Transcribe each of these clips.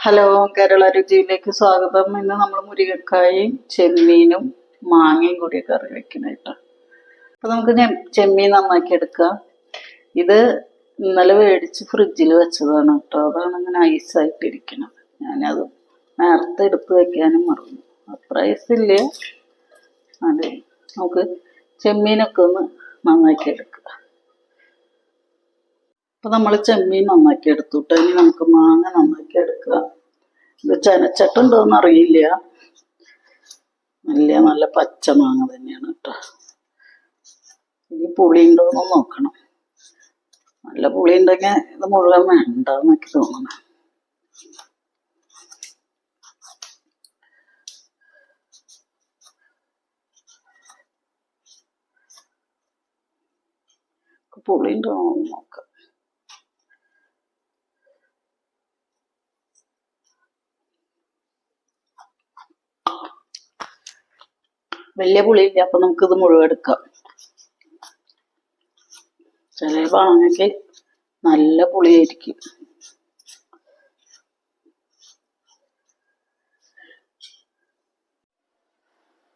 Hello, Kerala രുചിയിലേക്ക് സ്വാഗതം. ഇന്ന് നമ്മൾ മുരിങ്ങക്കായും ചെമ്മീനും മാങ്ങയും കൂടി കറി വെക്കണേട്ടോ. അപ്പൊ നമുക്ക് ചെമ്മീൻ നന്നാക്കി എടുക്കാം. ഇത് ഇന്നലെ മേടിച്ച് ഫ്രിഡ്ജിൽ വെച്ചതാണ് കേട്ടോ. അതാണ് ഇങ്ങനെ ഐസായിട്ടിരിക്കണത്. ഞാനത് നേരത്തെ എടുത്ത് വെക്കാനും മറന്നു. അത്ര ഐസില്ല. അതെ, നമുക്ക് ചെമ്മീനൊക്കെ ഒന്ന് നന്നാക്കി എടുക്കുക. അപ്പൊ നമ്മൾ ചെമ്മീൻ നന്നാക്കി എടുത്തുട്ടോ. ഇനി നമുക്ക് മാങ്ങ നന്നാക്കി എടുക്കുക. ഇത് ചനച്ചിട്ടുണ്ടോന്ന് അറിയില്ല. നല്ല പച്ച മാങ്ങ തന്നെയാണ് കേട്ടോ. ഇനി പുളി ഉണ്ടോന്ന് നോക്കണം. നല്ല പുളി ഉണ്ടെങ്കിൽ ഇത് മുഴുവൻ വേണ്ടെന്നൊക്കെ തോന്നണം. പുളി ഉണ്ടോന്ന് നോക്കാം. വലിയ പുളിയില്ല. അപ്പൊ നമുക്കിത് മുഴുവൻ എടുക്കാം. ചില മാങ്ങയ്ക്ക് നല്ല പുളിയായിരിക്കും.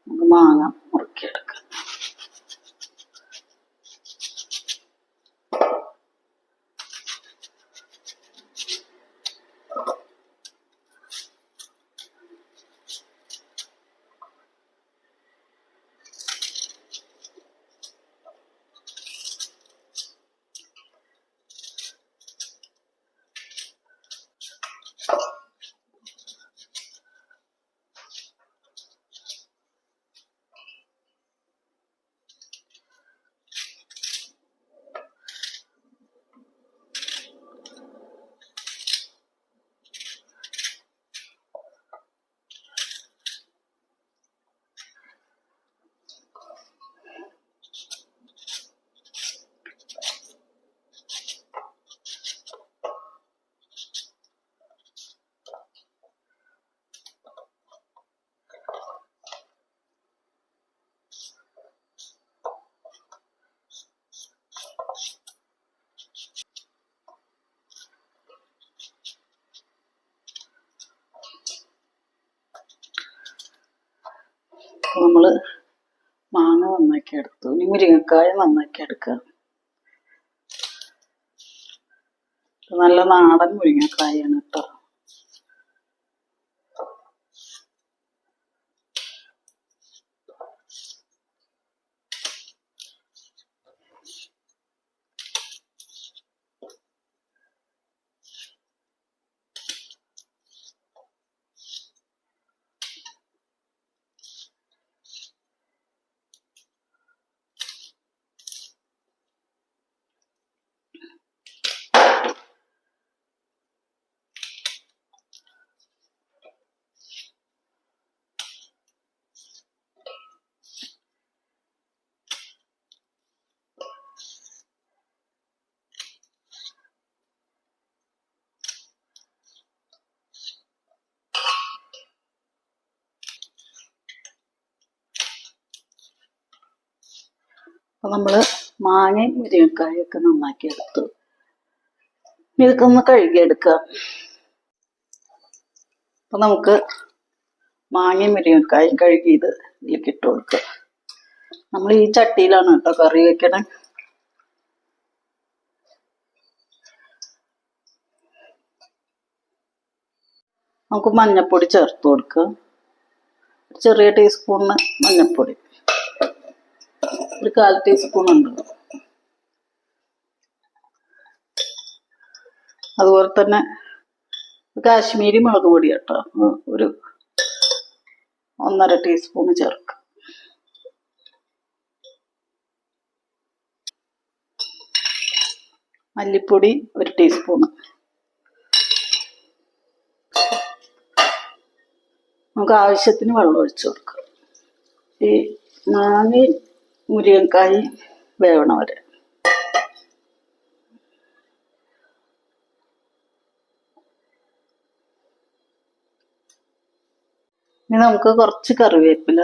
നമുക്ക് മാങ്ങ മുറിക്കിയെടുക്കാം. നമ്മള് മാങ്ങ നന്നാക്കി എടുത്തു. ഇനി മുരിങ്ങക്കായ നന്നാക്കി എടുക്കുക. നല്ല നാടൻ മുരിങ്ങക്കായാണ് കേട്ടോ. അപ്പൊ നമ്മള് മാങ്ങയും മുരിങ്ങക്കായൊക്കെ നന്നാക്കി എടുത്തു. ഇതൊക്കെ ഒന്ന് കഴുകിയെടുക്കാം. അപ്പൊ നമുക്ക് മാങ്ങയും മുരിങ്ങക്കായും കഴുകിയത് ഇതിലേക്ക് ഇട്ട് കൊടുക്കുക. നമ്മൾ ഈ ചട്ടിയിലാണ് കേട്ടോ കറി വെക്കണേ. നമുക്ക് മഞ്ഞപ്പൊടി ചേർത്ത് കൊടുക്കുക. ചെറിയ ടീസ്പൂണിന് മഞ്ഞപ്പൊടി, ഒരു 1/4 ടീസ്പൂൺ ഉണ്ട്. അതുപോലെ തന്നെ കാശ്മീരി മുളക് പൊടി കേട്ടോ, ഒരു 1.5 ടീസ്പൂൺ ചേർക്കുക. മല്ലിപ്പൊടി 1 ടീസ്പൂൺ. നമുക്ക് ആവശ്യത്തിന് വെള്ളം ഒഴിച്ചു കൊടുക്കാം. ഈ മാങ്ങ മുരിങ്ങക്കായി വേവണ വരെ. ഇനി നമുക്ക് കുറച്ച് കറിവേപ്പില,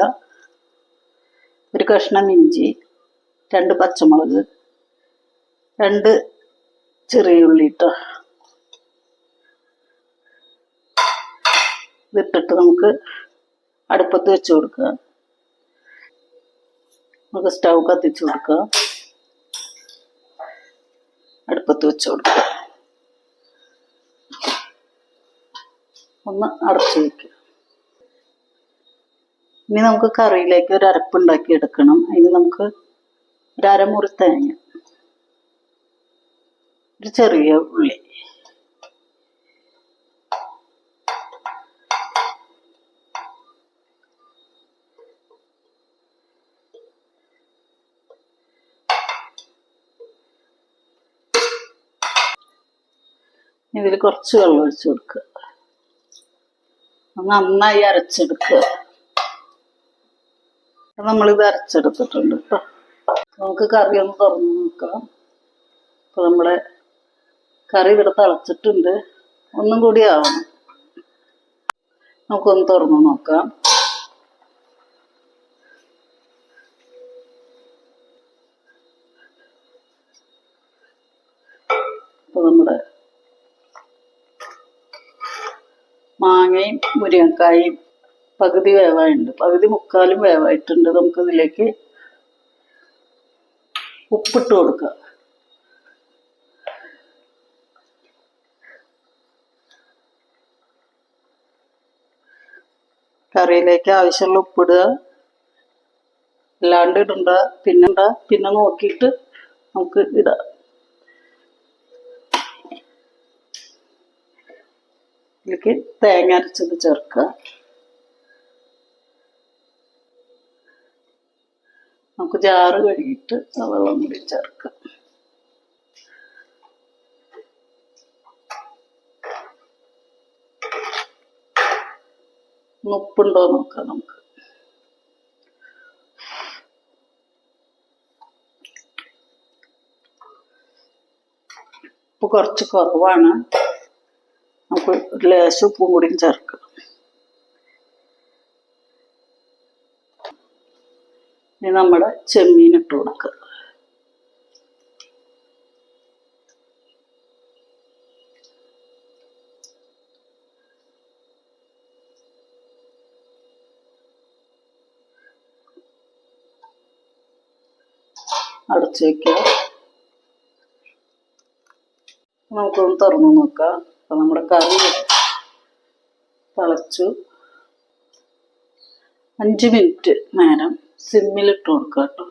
ഒരു കഷ്ണം ഇഞ്ചി, 2 പച്ചമുളക്, 2 ചെറിയ ഉള്ളി ഇട്ടോ. ഇതിട്ടിട്ട് നമുക്ക് അടുപ്പത്ത് വെച്ച് കൊടുക്കുക. നമുക്ക് സ്റ്റൗ കത്തിച്ച് കൊടുക്കുക. അടുപ്പത്ത് വെച്ച് കൊടുക്കുക. ഒന്ന് അടച്ചു വയ്ക്കുക. ഇനി നമുക്ക് കറിയിലേക്ക് ഒരു അരപ്പുണ്ടാക്കി എടുക്കണം. അതിന് നമുക്ക് ഒരു അരമുറി തേങ്ങ, ഒരു ചെറിയ ഉള്ളി, ഇതിൽ കുറച്ച് വെള്ളം ഒഴിച്ച് കൊടുക്കുക. നന്നായി അരച്ചെടുക്കുക. നമ്മളിത് അരച്ചെടുത്തിട്ടുണ്ട് കേട്ടോ. നമുക്ക് കറി ഒന്ന് തുറന്ന് നോക്കാം. അപ്പോൾ നമ്മുടെ കറി ഇവിടെ തിളച്ചിട്ടുണ്ട്. ഒന്നും കൂടി ആവണം. നമുക്കൊന്ന് തുറന്ന് നോക്കാം. അപ്പോൾ നമ്മുടെ മാങ്ങയും മുരിങ്ങക്കായും പകുതി വേവായിട്ടുണ്ട്, പകുതി മുക്കാലും വേവായിട്ടുണ്ട്. നമുക്കിതിലേക്ക് ഉപ്പിട്ട് കൊടുക്കുക. കറിയിലേക്ക് ആവശ്യമുള്ള ഉപ്പിടുക. അല്ലാണ്ട് ഇടണ്ട, പിന്നെ നോക്കിയിട്ട് നമുക്ക് ഇടാം. ഇതിലേക്ക് തേങ്ങ അരച്ചത് ചേർക്കുക. നമുക്ക് ജാറ് കഴുകിയിട്ട് ആ വെള്ളം കൂടി ചേർക്കാം. ഉപ്പുണ്ടോ നോക്കാം. നമുക്ക് ഉപ്പ് കുറച്ച് കുറവാണ്. നമുക്ക് ഒരു ലേശം ഉപ്പും കൂടിയും ചേർക്കാം. ഇനി നമ്മുടെ ചെമ്മീൻ ഇട്ട് കൊടുക്കുക. അടച്ചു വയ്ക്കുക. നമുക്കൊന്ന് തുറന്നു നോക്കാം. അപ്പൊ നമ്മുടെ കറി തിളച്ചു. 5 മിനിറ്റ് നേരം സിമ്മിലിട്ട് കൊടുക്കുക കേട്ടോ.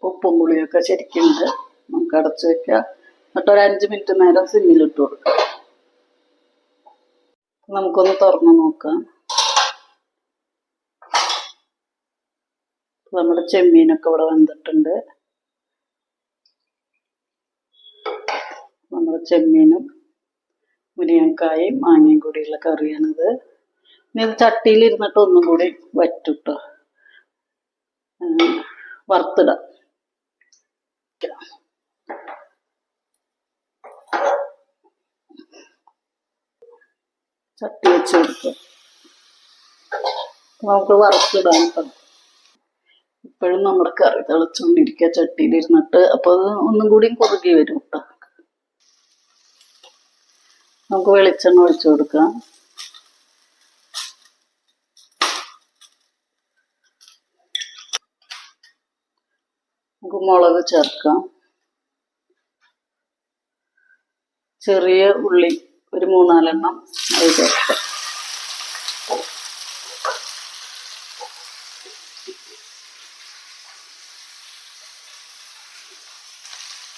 ഉപ്പും പുളിയൊക്കെ ശരിക്കുണ്ട്. നമുക്ക് അടച്ചു വെക്കുക. എന്നിട്ട് ഒരു 5 മിനിറ്റ് നേരം സിമ്മിലിട്ട് കൊടുക്കാം. നമുക്കൊന്ന് തുറന്ന് നോക്കാം. നമ്മുടെ ചെമ്മീനൊക്കെ ഇവിടെ വെന്തിട്ടുണ്ട്. നമ്മുടെ ചെമ്മീനും മുരിങ്ങക്കായും മാങ്ങയും കൂടിയുള്ള കറിയാണിത്. ഇനി ഇത് ചട്ടിയിൽ ഇരുന്നിട്ട് ഒന്നും കൂടി വറ്റുട്ടോ, വറുത്തിടാം. ചട്ടി വെച്ച് കൊടുക്കുക. നമുക്ക് വറുത്തിടാൻ. ഇപ്പോഴും നമ്മുടെ കറി തിളച്ചുകൊണ്ടിരിക്കുക ചട്ടിയിലിരുന്നിട്ട്. അപ്പോൾ അത് ഒന്നും കൂടി കുറുകി വരും കേട്ടോ. നമുക്ക് വെളിച്ചെണ്ണ ഒഴിച്ചു കൊടുക്കാം. നമുക്ക് മുളക് ചേർക്കാം. ചെറിയ ഉള്ളി ഒരു 3-4 എണ്ണം അത് ചേർക്കാം.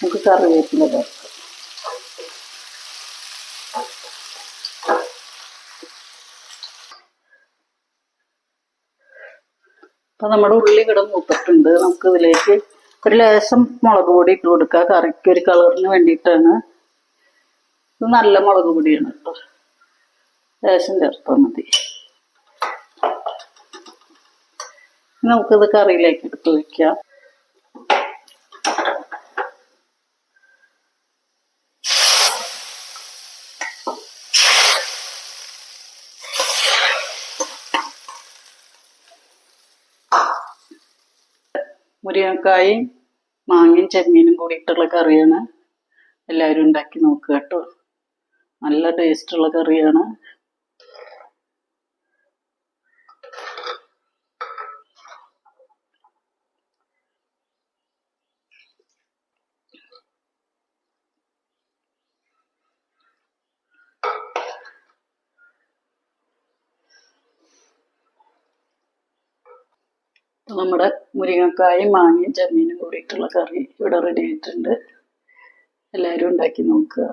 നമുക്ക് കറിവേപ്പില ചേർക്കാം. അപ്പം നമ്മുടെ ഉള്ളി ഇവിടെ മൂത്തിട്ടുണ്ട്. നമുക്ക് ഇതിലേക്ക് ഒരു ലേശം മുളക് പൊടി ഇട്ട് കൊടുക്കുക. കറിക്ക് ഒരു കളറിന് വേണ്ടിയിട്ടാണ്. ഇത് നല്ല മുളക് പൊടിയാണ് കേട്ടോ. ലേശം ചേർത്താൽ മതി. നമുക്കിത് കറിയിലേക്ക് എടുത്ത് വയ്ക്കാം. മുരിങ്ങക്കായും മാങ്ങയും ചെമ്മീനും കൂടിയിട്ടുള്ള കറിയാണ്. എല്ലാവരും ഉണ്ടാക്കി നോക്കുക കേട്ടോ. നല്ല ടേസ്റ്റുള്ള കറിയാണ്. നമ്മുടെ മുരിങ്ങക്കായും മാങ്ങയും ചെമ്മീനും കൂടിയിട്ടുള്ള കറി ഇവിടെ റെഡി ആയിട്ടുണ്ട്. എല്ലാവരും ഉണ്ടാക്കി നോക്കുക.